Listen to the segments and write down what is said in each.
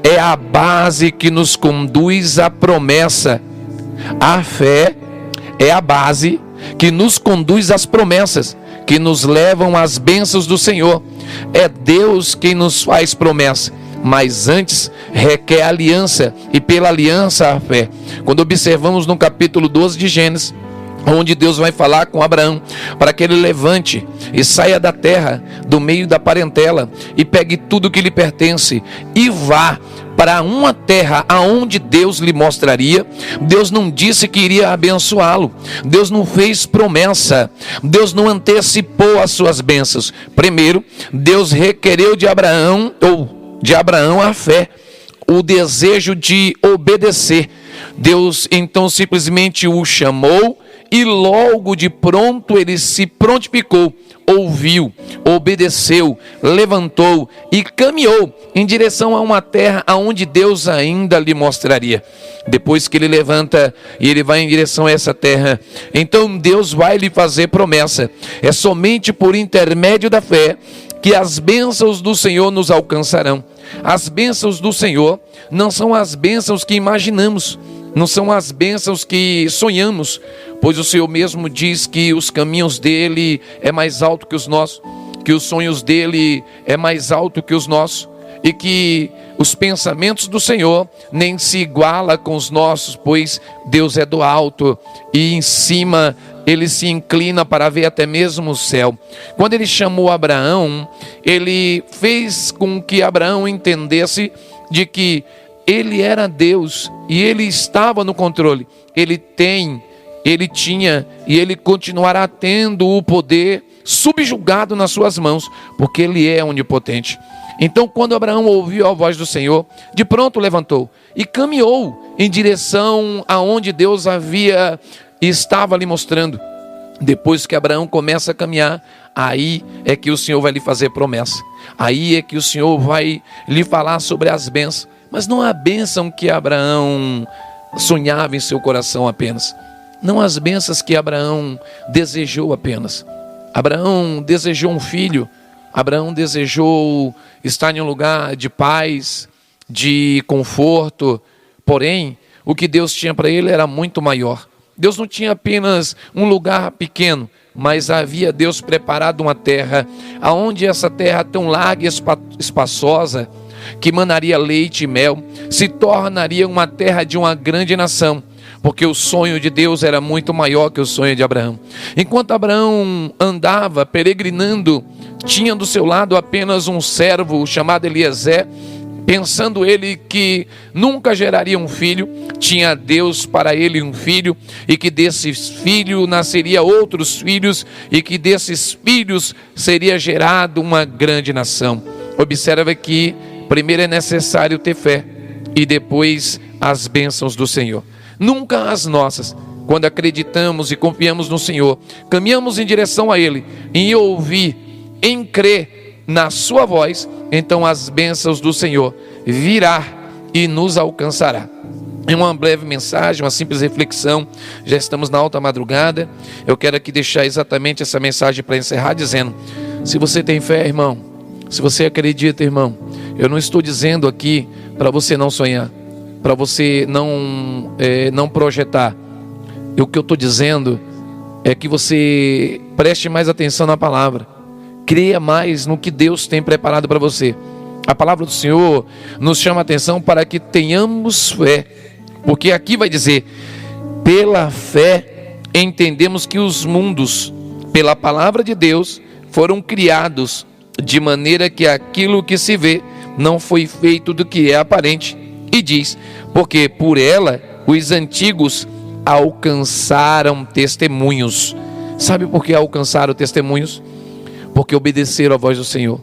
é a base que nos conduz à promessa. A fé é a base que nos conduz às promessas, que nos levam às bênçãos do Senhor. É Deus quem nos faz promessa, mas antes requer aliança, e pela aliança a fé. Quando observamos no capítulo 12 de Gênesis, onde Deus vai falar com Abraão para que ele levante e saia da terra, do meio da parentela, e pegue tudo que lhe pertence e vá para uma terra aonde Deus lhe mostraria. Deus não disse que iria abençoá-lo, Deus não fez promessa, Deus não antecipou as suas bênçãos. Primeiro, Deus requereu de Abraão a fé, o desejo de obedecer. Deus então simplesmente o chamou e logo de pronto ele se prontificou, ouviu, obedeceu, levantou e caminhou em direção a uma terra aonde Deus ainda lhe mostraria. Depois que ele levanta e ele vai em direção a essa terra, então Deus vai lhe fazer promessa. É somente por intermédio da fé que as bênçãos do Senhor nos alcançarão. As bênçãos do Senhor não são as bênçãos que imaginamos, não são as bênçãos que sonhamos, pois o Senhor mesmo diz que os caminhos dele é mais alto que os nossos, que os sonhos dele é mais alto que os nossos, e que os pensamentos do Senhor nem se iguala com os nossos, pois Deus é do alto e em cima ele se inclina para ver até mesmo o céu. Quando ele chamou Abraão, ele fez com que Abraão entendesse de que ele era Deus e ele estava no controle. Ele tinha e ele continuará tendo o poder subjugado nas suas mãos, porque ele é onipotente. Então, quando Abraão ouviu a voz do Senhor, de pronto levantou e caminhou em direção aonde Deus estava lhe mostrando. Depois que Abraão começa a caminhar, aí é que o Senhor vai lhe fazer promessa. Aí é que o Senhor vai lhe falar sobre as bênçãos. Mas não a bênção que Abraão sonhava em seu coração apenas. Não as bênçãos que Abraão desejou apenas. Abraão desejou um filho. Abraão desejou estar em um lugar de paz, de conforto. Porém, o que Deus tinha para ele era muito maior. Deus não tinha apenas um lugar pequeno, mas havia Deus preparado uma terra, aonde essa terra tão larga e espaçosa, que manaria leite e mel, se tornaria uma terra de uma grande nação, porque o sonho de Deus era muito maior que o sonho de Abraão. Enquanto Abraão andava peregrinando, tinha do seu lado apenas um servo chamado Eliezer, pensando ele que nunca geraria um filho. Tinha Deus para ele um filho, e que desses filhos nasceria outros filhos, e que desses filhos seria gerado uma grande nação. Observa que primeiro é necessário ter fé, e depois as bênçãos do Senhor. Nunca as nossas. Quando acreditamos e confiamos no Senhor, caminhamos em direção a Ele, em ouvir, em crer na sua voz, então as bênçãos do Senhor virá e nos alcançará. Em uma breve mensagem, uma simples reflexão, já estamos na alta madrugada, eu quero aqui deixar exatamente essa mensagem para encerrar dizendo: se você tem fé, irmão, se você acredita, irmão, eu não estou dizendo aqui para você não sonhar, para você não projetar. O que eu estou dizendo é que você preste mais atenção na palavra, creia mais no que Deus tem preparado para você. A palavra do Senhor nos chama a atenção para que tenhamos fé, porque aqui vai dizer: pela fé entendemos que os mundos, pela palavra de Deus, foram criados, de maneira que aquilo que se vê não foi feito do que é aparente. E diz: porque por ela os antigos alcançaram testemunhos. Sabe por que alcançaram testemunhos? Porque obedeceram à voz do Senhor,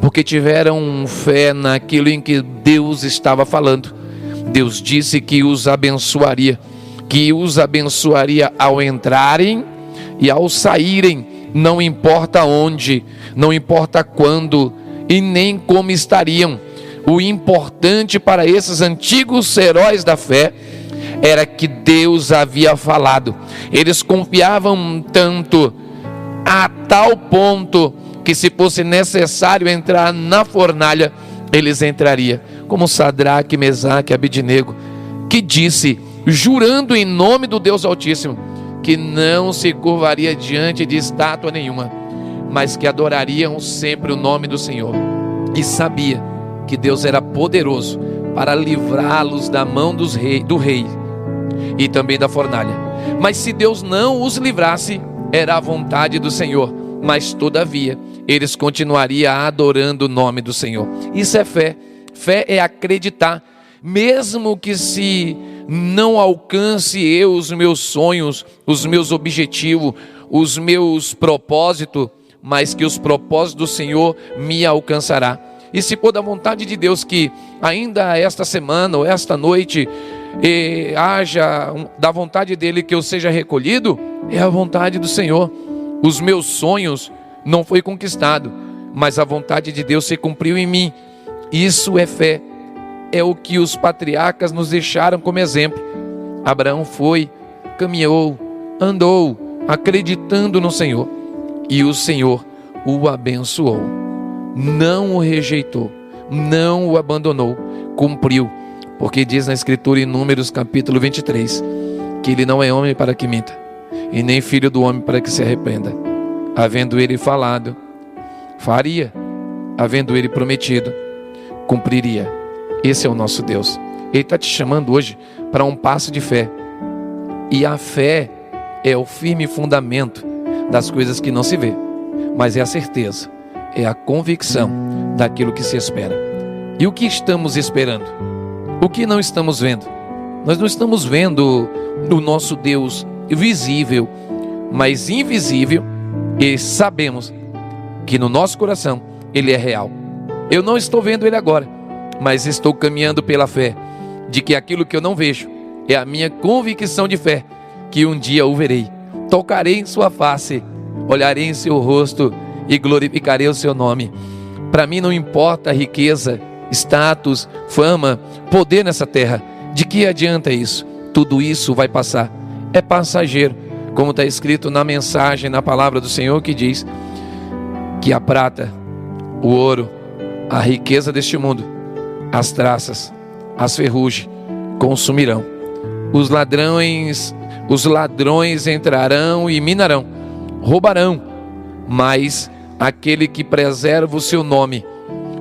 porque tiveram fé naquilo em que Deus estava falando. Deus disse que os abençoaria ao entrarem e ao saírem, não importa onde, não importa quando e nem como estariam. O importante para esses antigos heróis da fé era que Deus havia falado. Eles confiavam tanto, a tal ponto, que se fosse necessário entrar na fornalha, eles entrariam. como Sadraque, Mesaque e Abednego, que disse, jurando em nome do Deus Altíssimo, que não se curvaria diante de estátua nenhuma, mas que adorariam sempre o nome do Senhor. E sabia que Deus era poderoso para livrá-los da mão do rei e também da fornalha. Mas se Deus não os livrasse, era a vontade do Senhor, mas todavia eles continuariam adorando o nome do Senhor. Isso é fé. Fé é acreditar, mesmo que se não alcance eu os meus sonhos, os meus objetivos, os meus propósitos, mas que os propósitos do Senhor me alcançará. E se for da vontade de Deus que ainda esta semana ou esta noite haja da vontade dele que eu seja recolhido, é a vontade do Senhor. Os meus sonhos não foi conquistado, mas a vontade de Deus se cumpriu em mim. Isso é fé. É o que os patriarcas nos deixaram como exemplo. Abraão foi, caminhou, andou, acreditando no Senhor, e o Senhor o abençoou. Não o rejeitou, não o abandonou, cumpriu, porque diz na Escritura em Números capítulo 23, que ele não é homem para que minta, e nem filho do homem para que se arrependa. Havendo ele falado, faria; havendo ele prometido, cumpriria. Esse é o nosso Deus. Ele está te chamando hoje para um passo de fé. E a fé é o firme fundamento das coisas que não se vê, mas é a certeza, é a convicção daquilo que se espera. E o que estamos esperando? O que não estamos vendo? Nós não estamos vendo o nosso Deus visível, mas invisível, e sabemos que no nosso coração Ele é real. Eu não estou vendo Ele agora, mas estou caminhando pela fé, de que aquilo que eu não vejo, é a minha convicção de fé, que um dia o verei, tocarei em sua face, olharei em seu rosto e glorificarei o seu nome. Para mim não importa a riqueza, status, fama, poder nessa terra. De que adianta isso? Tudo isso vai passar, é passageiro, como está escrito na mensagem, na palavra do Senhor, que diz que a prata, o ouro, a riqueza deste mundo, as traças, as ferrugens consumirão. Os ladrões entrarão e minarão, roubarão, mas aquele que preserva o seu nome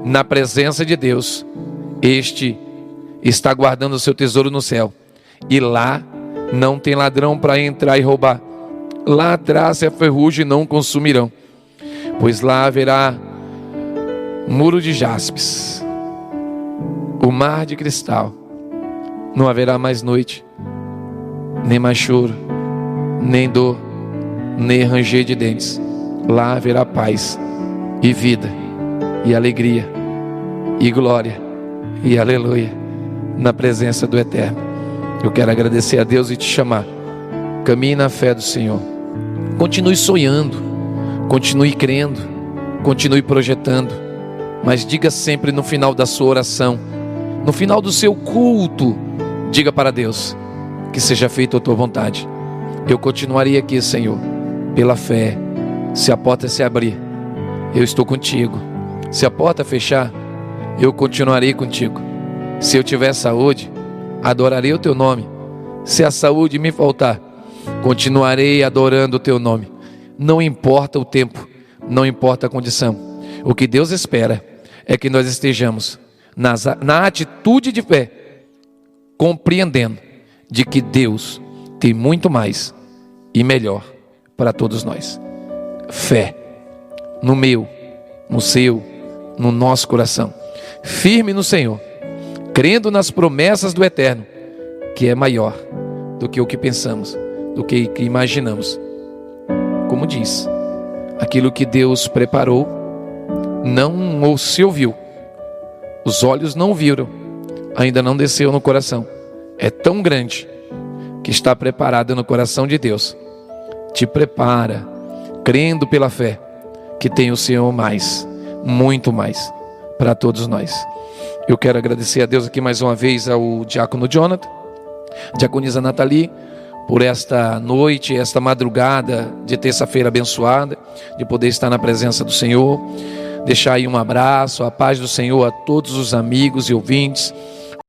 na presença de Deus, este está guardando o seu tesouro no céu, e lá não tem ladrão para entrar e roubar. Lá a traça e a ferrugem não consumirão, pois lá haverá muro de jaspes, o mar de cristal. Não haverá mais noite, nem mais choro, nem dor, nem ranger de dentes. Lá haverá paz e vida e alegria e glória e aleluia na presença do Eterno. Eu quero agradecer a Deus e te chamar. Caminhe na fé do Senhor. Continue sonhando, continue crendo, continue projetando, mas diga sempre no final da sua oração, no final do seu culto, diga para Deus: que seja feita a tua vontade. Eu continuarei aqui, Senhor, pela fé. Se a porta se abrir, eu estou contigo. Se a porta fechar, eu continuarei contigo. Se eu tiver saúde, adorarei o teu nome. Se a saúde me faltar, continuarei adorando o teu nome. Não importa o tempo, não importa a condição. O que Deus espera é que nós estejamos na atitude de fé, compreendendo de que Deus tem muito mais e melhor para todos nós. Fé no meu, no seu, no nosso coração, firme no Senhor, crendo nas promessas do Eterno, que é maior do que o que pensamos, do que imaginamos. Como diz, aquilo que Deus preparou não ou se ouviu, os olhos não viram, ainda não desceu no coração. É tão grande que está preparado no coração de Deus. Te prepara, crendo pela fé, que tem o Senhor mais, muito mais, para todos nós. Eu quero agradecer a Deus aqui mais uma vez ao diácono Jonathan, diaconisa Nathalie, por esta noite, esta madrugada de terça-feira abençoada, de poder estar na presença do Senhor. deixar aí um abraço, a paz do Senhor a todos os amigos e ouvintes.